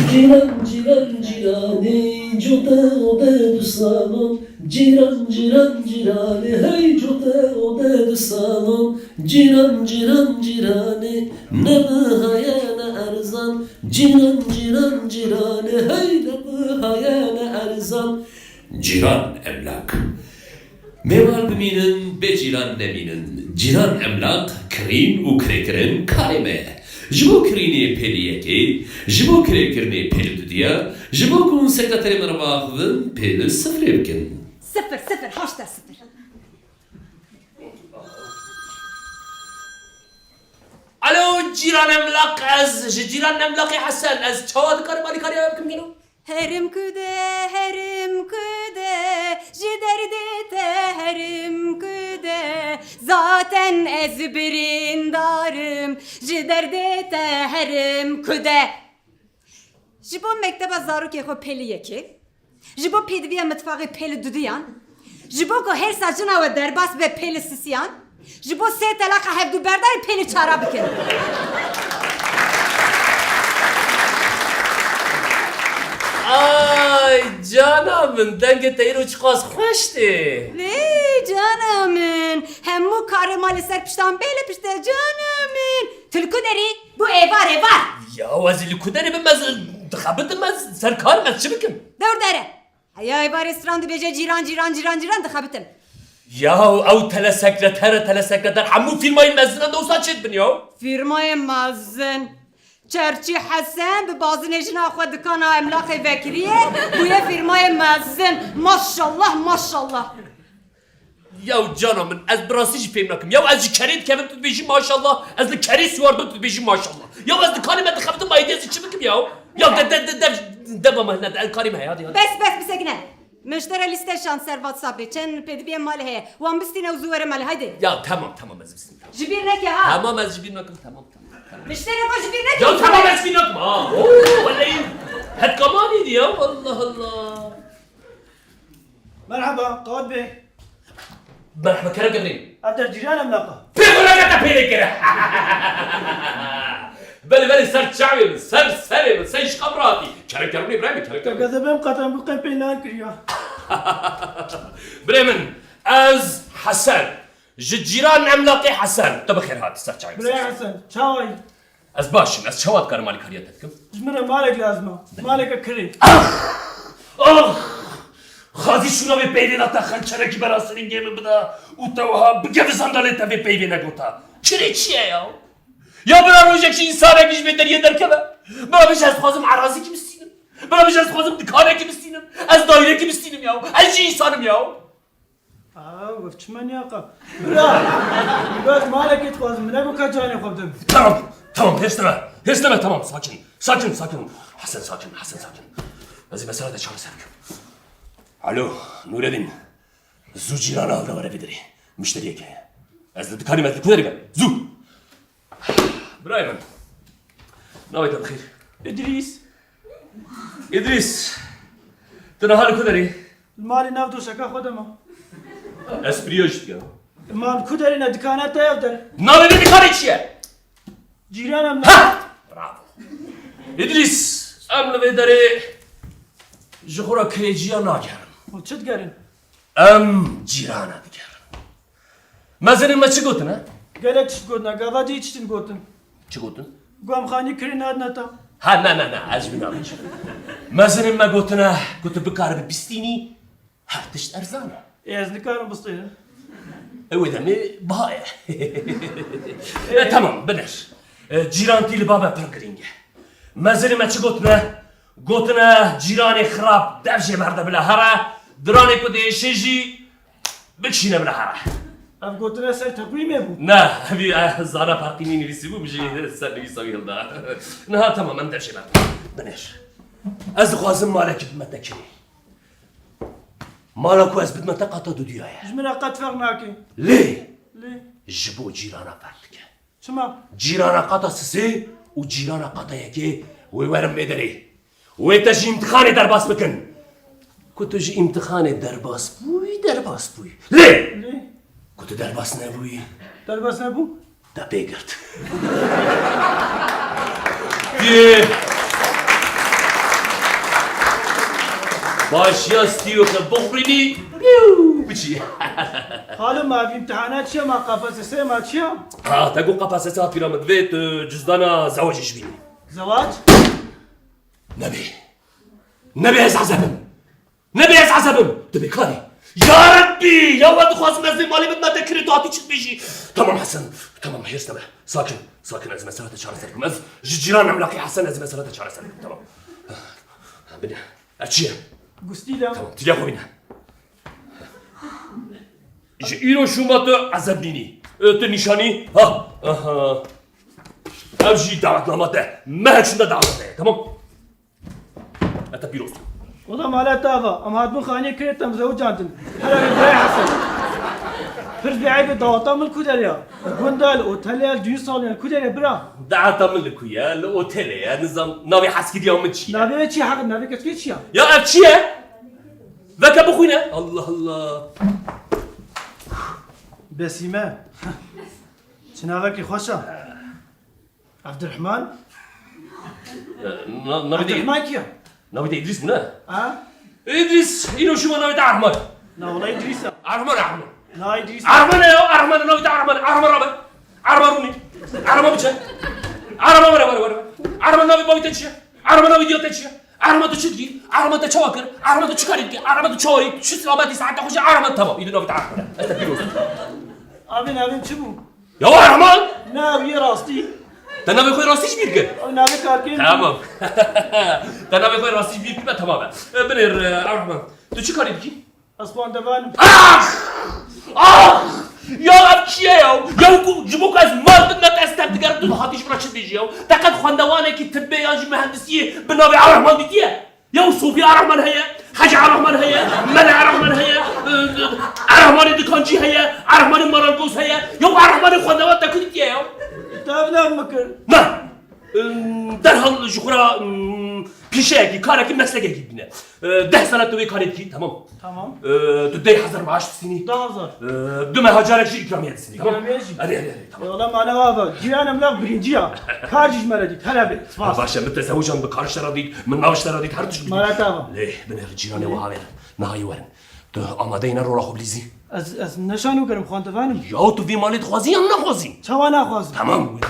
Ciran ciran cirani Cote ode du salon Ciran ciran cirani Hey cote ode du salon Ciran ciran cirani Ne bihaya ne erzan Ciran ciran cirani Hey ne bihaya ne erzan Ciran emlak Meval biminin be ciran neminin Ciran emlak Krin u krekerin kaleme Jibo kirini peliyeki, jibo krekerini pelüdüya, jibo kun sekreteri mervahvın peli sıfır evkin. Sıfır, hoş da sıfır. Alo, ciran emlak az, ciran emlak Hasan az, çavad karmali kariya yapkım gelo. Herim küde, jiderdi teherim küde. Zaten ezberin darım, jiderdi teherim küde. Jibo mekteba zaruki xo peli yeki. Jibo pedviya mutfağı peli duduyan. Jibo ko her sacına ve derbas ve peli sisiyan. Jibo se telaka hevdu berdar peli çara bikin. Ay canımın denge teyir uçkaz hoşti. Ne canımın. Hemmu karı mali serpiştan böyle pişte canımın. Tülkü deri bu ev var. Ya vazili kudeni bilmez, dıkabıtmaz, serkar mez çibikim. Dur dere. Haya ev restorandı bece ciran dıkabitim. Ya av tele sekreter, hamu firmayı mezdine de usta çetbin ya. Firmaya mazın. Çerçi Hasan bi bazı nejina xwe dikana emlakê vekiriye buya firmaya mazın. Maşallah. Ya canımın ez birası jî fêm nakim. Ya ez jî kerê dikevim tu dibêjî maşallah. Ez li kerê siwar tu dibêjî maşallah. Ya ez dikanê me dixebitim aydiyê çi bikim ya. Ya de bama ne el karî me hadi. Bes bisekine. Müşteri liste şans ser WhatsApp'ı. Çen pedviye mali heye. Wan bistine uzuvere mali haydi. Ya tamam ez bisim. Jibir ne ki ha? Tamam ez jî nakim tamam. Müşteri bu jibir ne ki? Ya tamam ez jî nakim ha. Vallahi het kamaniydi ya Allah. مرحبا قائد بيه Merhaba Kerem Gömleğim. أبدأ الجيران أملاقة Pekala pelekere. Beli ser çavim, ser serim, sen iş kabrati. Kerem İbrahim, Kerem. كذبهم قطعا بقيم بينان كريا Bremen, az Hasan. Jiran emlaki Hasan. Tabi khair hadi ser çavim. بلا حسن شاوي Az başım, az çavat karmali kariyat etkim. جمرة مالك لازمة مالك كري Ah! Xazi şuna ve peyvin ata xançara berasının gemi bida. Utavaha bıgevi sandalete ve peyvine gota. Çireçiye ya. Ya bana olacak şey insana gizmeden yeter keme. Bana bir şey azmazım arazi kim istedim. Bana bir şey azmazım dikane kim istedim. Az daire kim istedim ya. Az şey insanım ya. وفش من يقع بلا بس مالك يتقوز من أبو كجاني خبدم Tamam hesleme tamam sakin. Hasan sakin. Bazı mesele de çare sevkim. Alo Nureddin. Zu ciranı aldı var evidiri. Müşteriye ki. Az da dikani mezli kuderi gel. Zu. Brayman. Ne var tabkhir? İdris. Tına hali kuderi. المال نافدو شكا خدمه Espriyo işte ya. المال كدرنا دكانات يفدر Ne dedi dikani içiye? جيران أملاقة Bravo. İdris. Emle ve deri. Jihura kreciya nagerim. وشد قرن Cirana digerim. Mezenin me çi gotin ha? قالك تشتقودنا قاضي يتشتن قوتن Çi gotin? قام خاني كرين هادنا تا Ha ne az bin alış. Mezenin me gotin ha. Gotin bikar bistini. Ha tişt erzana. يازني كانوا بسطينا Evet mi? Bahaye. Tamam bener. Ciran tili baba pırgringe. Mezenin me çi gotin ha? Gotin ha cirani xrab devje merde bila hara. Drane ku değişici. Bikşine bila hara. أف قوتنا سر تقويم يبو Ne, bir zara partinin birisi bu bir şey sen ne sayıl da. Ne tamam ben de şey ben. Az lazım malak bitmete Malaku ez bitmete qata dünyaya. جمرة قد فرناكي Le, ليه jibo cirana farklı. شما Cirana qata sisi u cirana qata yeki ve verim mederi. Ve teji imtihanı derbas bakın. Kutuji imtihanı derbas buy. Le, ليه kutu derbas ne buy? دربس نبو Da begert. باش يا ستيوخ بخريني بشي حالا ما في امتحانات چیه ما قفص سه ما چیه تقو قفاسة بيراميد بيت جزدانا زواج جبيني زواج نبي عزبم نبي عزبم تبي كاري يا ربي يا ولد خواص نزل مالي بدنا تكري تعطي شت بيجي تمام حسن تمام هي استمع ساكن از مسألة شهر سلكم از جيران عملاقي حسن از مسألة شهر سلكم تمام بنا اتشيا گستی لم تمام تجي اخو بنا ايش ايرو شو ما عزبنيني نشاني ها امشي دعوت نامته ما هيك دعوته تمام انت بيروس والله ما لا تافا ام هاد من خاني كريت ام زوج عندن هلا بداي حسن فرز بعيب ضوطه من كودريا غوندال اوتيل جيسون كودريا برا دعوت من لك ويا الاوتيل يا نظام ناوي حاسكي اليوم متشي نابي تشي حق نابي كتشي يا ابشيه ذاك ابو خوينا الله بسيمه شناغك خوشا عبد الرحمن عبد نبي الرحمن كيا نبي ادريس منا ادريس اينو شو ما نبي احمد لا والله ادريس احمد لا ادريس احمد يا احمد نبي احمد روني احمد بتش احمد احمد نبي بيتش احمد نبي ديوتش احمد تشدي احمد تشواكر احمد تشكاري احمد تشوري شو سلامتي ساعه خوش احمد تمام اذا نبي احمد انت بيروس ابي شبو يا احمد نابي راستي تنبي خوي راستيش بيرك نابي كاركين تمام تنبي خوي راستيش بيرك تمام بنر احمد تو چی کاری بکی؟ اسبان دوانم يا ابكي يا جبوك از مال بدنا تستم تقدر تضحطيش برا شد يجي تقد خندوانه كي تبي يا مهندسيه بنابي على الرحمن ديتيه يا صوفي على الرحمن هي حاجه على الرحمن هي منع على الرحمن هي على الرحمن دكانجي هي على الرحمن مرنقوس هي يا على الرحمن خندوان تكديتيه يا تابنا مكر ما درهال جخرا پیشه‌ای کاری مسلکی بینه 10 سال توی کاری کی تمام تو 10,000 معاش سنی 10,000 دو مهاجرت اکرامیه سنی تمام اکرامیه چی؟ آره تمام والله ما انا بابا جيرانم لا برينجيا خارج مرديت هلا بيت باشه متزوجا بکارش ردید من ناوش ردید هر توش ما لا تابا ليه بنر جيراني وهاور نهاي ورن تو آماده اینا رو راخو بلیزی از نشانو گرم خوان تفانم یا تو وی مالت خوازی یا نخوازی چوانا خواز تمام